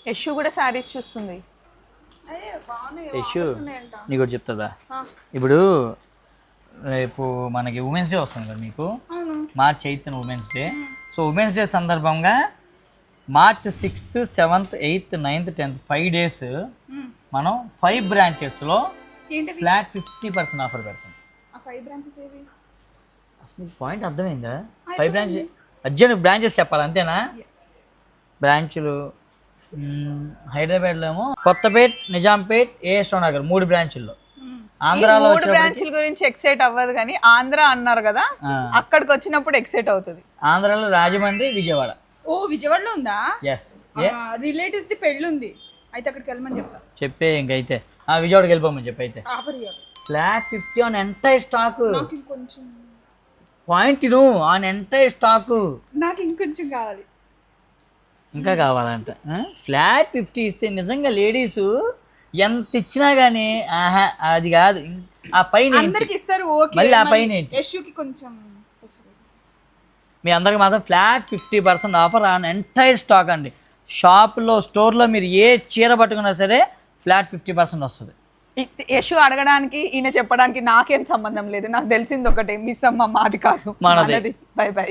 యశు కూడా శారీస్ చూస్తుంది. యశు నీకు ఒకటి చెప్తుందా, ఇప్పుడు రేపు మనకి ఉమెన్స్ డే వస్తుంది కదా మీకు, March 8th women's day. So women's day సందర్భంగా March 6th, 7th, 8th, 9th, 10th 5 days మనం 5 బ్రాంచెస్లో ఫ్లాట్ 50% ఆఫర్ పెడతాం. అసలు పాయింట్ అర్థమైందా? 5 బ్రాంచెస్ అర్జెంట్ బ్రాంచెస్ చెప్పాలి అంతేనా? బ్రాంచులు హైదరాబాద్లో ఏమో కొత్తపేట్, నిజాంపేట్, ఏఎస్ఓ నగర్ 3 బ్రాంచుల్లో. ఆంధ్రాలో 3 బ్రాంచ్ల గురించి ఎక్సైట్ అవ్వదు కానీ ఆంధ్ర అన్నారు కదా, అక్కడికి వచ్చినప్పుడు ఎక్సైట్ అవుతుంది. ఆంధ్రాలో రాజమండ్రి, విజయవాడ. ఓ విజయవాడలో ఉందా? ఎస్, రిలేటివ్స్ ది పెళ్ళి ఉంది, అయితే అక్కడికి వెళ్ళమని చెప్తా. చెప్పే ఇంకైతే విజయవాడకి వెళ్ళిపోమని చెప్పి. అయితే ఫ్లాట్ 50 ఆన్ ఎంటైర్ స్టాక్. ఇంకొంచెం పాయింట్ ఆన్ ఎంటైర్ స్టాక్. నాకు ఇంకొంచెం కావాలి. ఇంకా కావాలంట. ఫ్లాట్ 50 ఇస్తే నిజంగా లేడీస్ ఎంత ఇచ్చినా గానీ అది కాదు, ఆ పైన అందరికి ఇస్తారు. ఓకే, మళ్ళీ ఆ పైన యశుకి కొంచెం స్పెషల్. మీ అందరికి మాత్రం flat 50% offer on entire stock అండి. షాప్లో, స్టోర్లో మీరు ఏ చీర పట్టుకున్నా సరే ఫ్లాట్ 50% వస్తుంది. యశు అడగడానికి ఈయన చెప్పడానికి నాకేం సంబంధం లేదు. నాకు తెలిసింది ఒకటే, మిస్ అమ్మ మాది కాదు, మనది. By by.